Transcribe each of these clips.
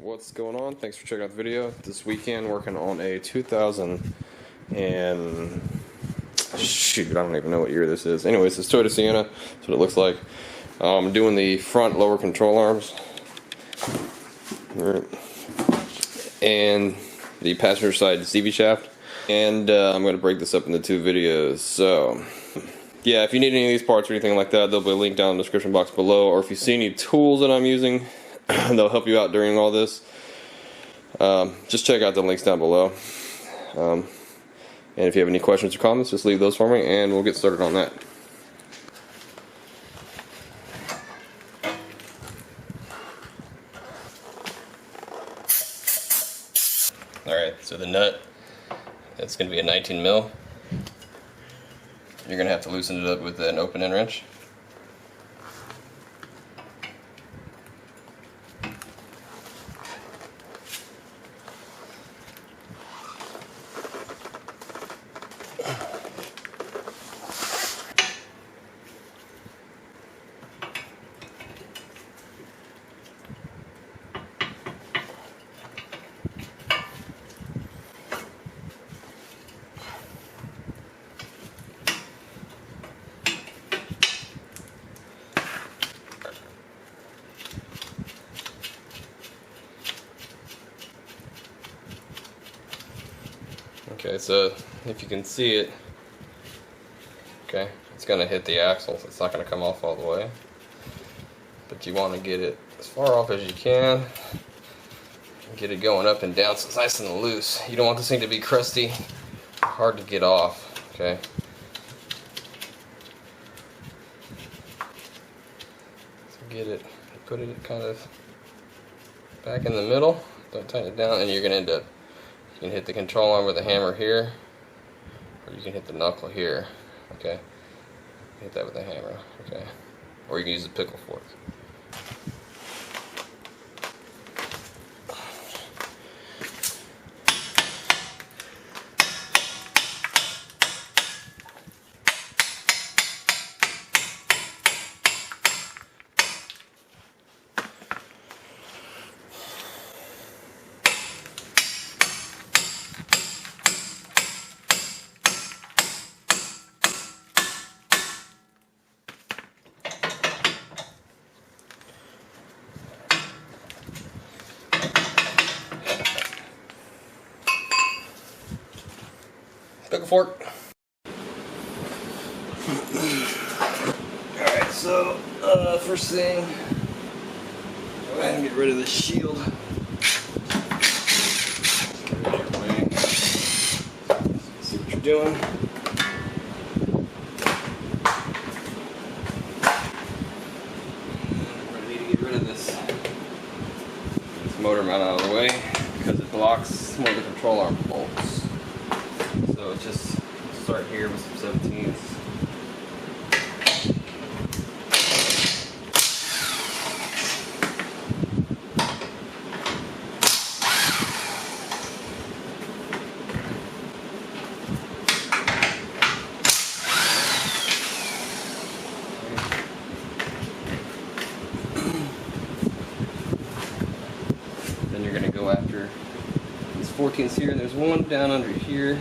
What's going on? Thanks for checking out the video. This weekend working on a 2000 and shoot, I don't even know what year this is. Anyways, it's Toyota Sienna. That's what it looks like. I'm doing the front lower control arms and the passenger side CV shaft, and I'm going to break this up into two videos. So yeah, if you need any of these parts or anything like that, there'll be a link down in the description box below, or if you see any tools that I'm using they'll help you out during all this. Just check out the links down below. And if you have any questions or comments, just leave those for me and we'll get started on that. Alright, so the nut, it's going to be a 19 mil. You're going to have to loosen it up with an open end wrench. Okay, so if you can see it, okay, it's going to hit the axle, so it's not going to come off all the way. But you want to get it as far off as you can. Get it going up and down so it's nice and loose. You don't want this thing to be crusty, hard to get off, okay? So get it, put it kind of back in the middle, don't tighten it down, and you're going to end up, you can hit the control arm with a hammer here, or you can hit the knuckle here, okay? Hit that with a hammer, okay? Or you can use a pickle fork. Pickle fork. Alright, so first thing, go ahead and get rid of the shield. Get rid of your wing. See what you're doing. We're going to need to get rid of this motor mount out of the way because it blocks one of the control arm bolts. So just start here with some 17s. Then you're going to go after these 14s here. There's one down under here.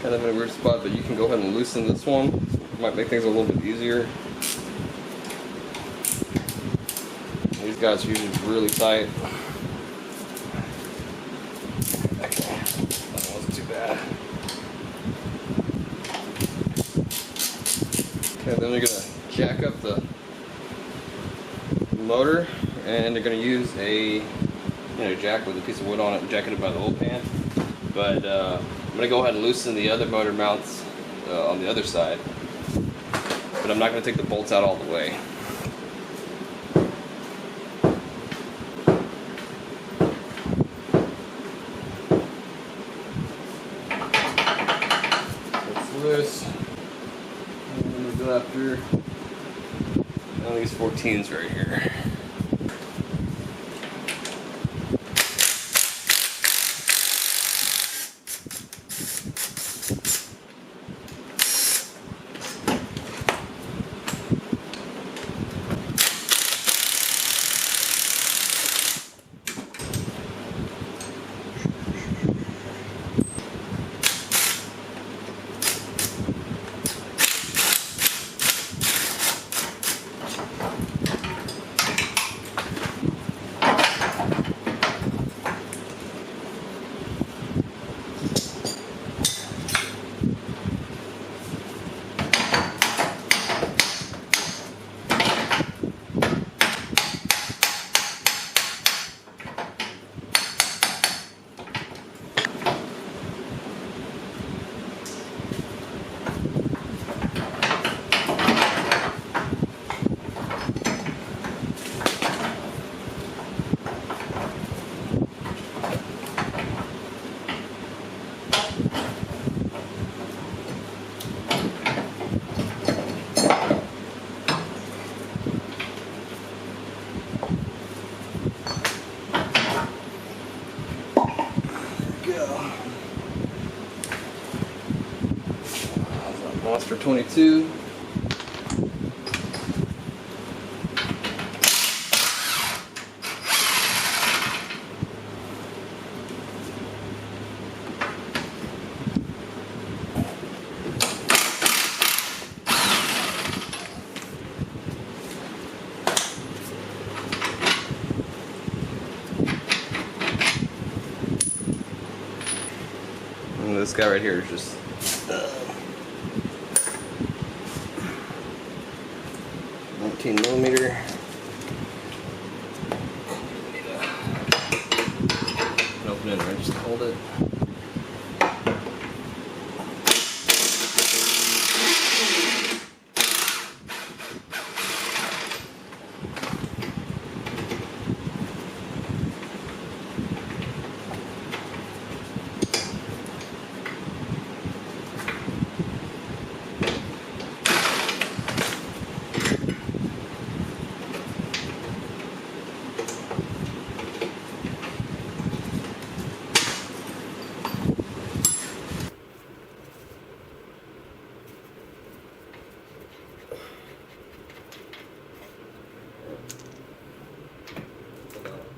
Kind of in a weird spot, but you can go ahead and loosen this one. It might make things a little bit easier. These guys are usually really tight. Okay, that wasn't too bad. Okay, then we're gonna jack up the motor, and they're gonna use a jack with a piece of wood on it and jack it up by the oil pan. But I'm going to go ahead and loosen the other motor mounts on the other side, but I'm not going to take the bolts out all the way. It's loose. I'm going to go after these 14s right here. for 22. And this guy right here is just 19mm. Open it and just hold it.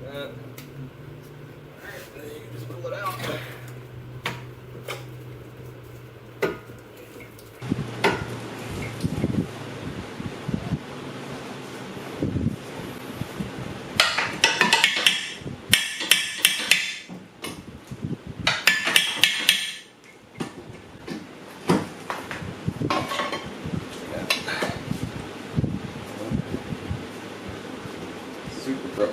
Alright, then you can just pull it out. Super pro.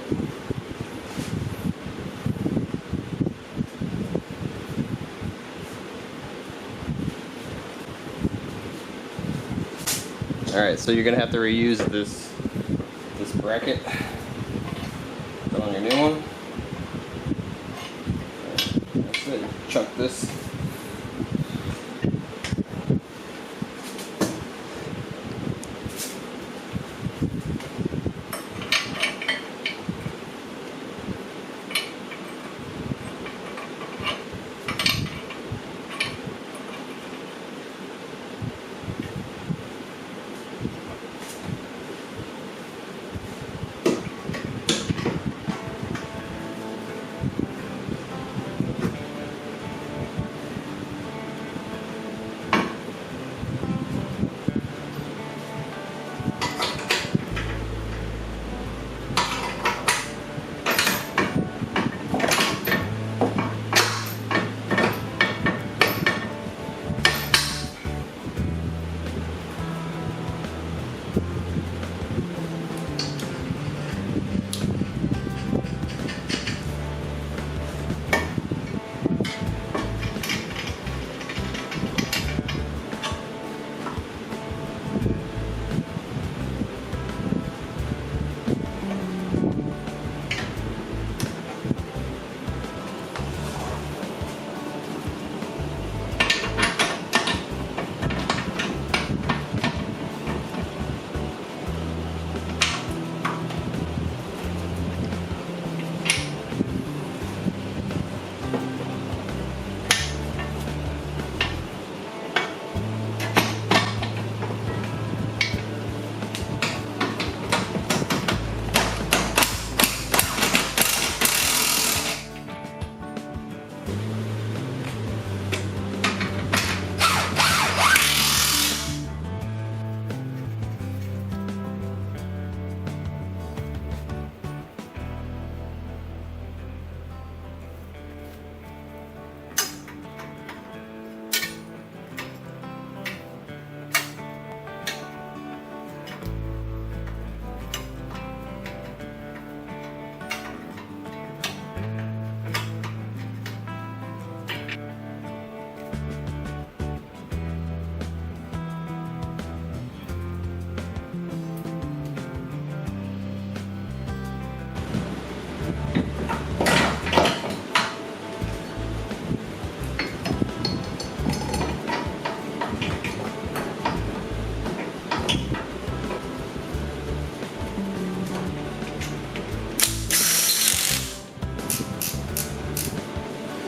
Alright, so you're gonna have to reuse this bracket. Put on your new one. That's it. Chuck this.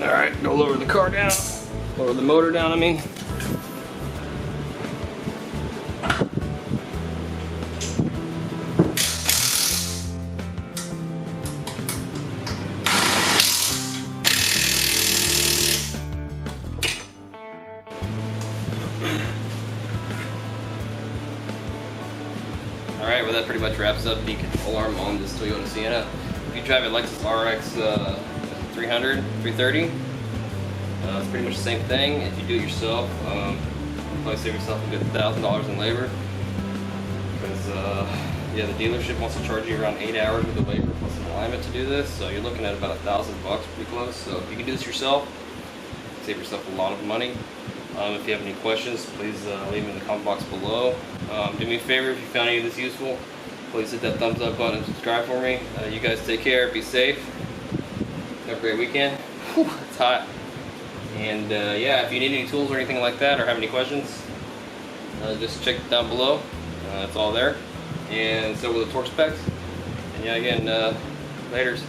Alright, go lower the car down. Lower the motor down, I mean. Alright, well that pretty much wraps up the control arm on this Toyota Sienna. If you drive a Lexus RX300, 330, it's pretty much the same thing. If you do it yourself, you'll probably save yourself a good $1,000 in labor. Because yeah, the dealership wants to charge you around 8 hours with the labor plus an alignment to do this, so you're looking at about $1,000, pretty close. So if you can do this yourself, save yourself a lot of money. If you have any questions, please leave them in the comment box below. Do me a favor, if you found any of this useful, please hit that thumbs up button and subscribe for me. You guys take care, be safe, have a great weekend. Whew, it's hot. And yeah, if you need any tools or anything like that, or have any questions, just check it down below. It's all there. And so will the torque specs. And yeah, again, laters.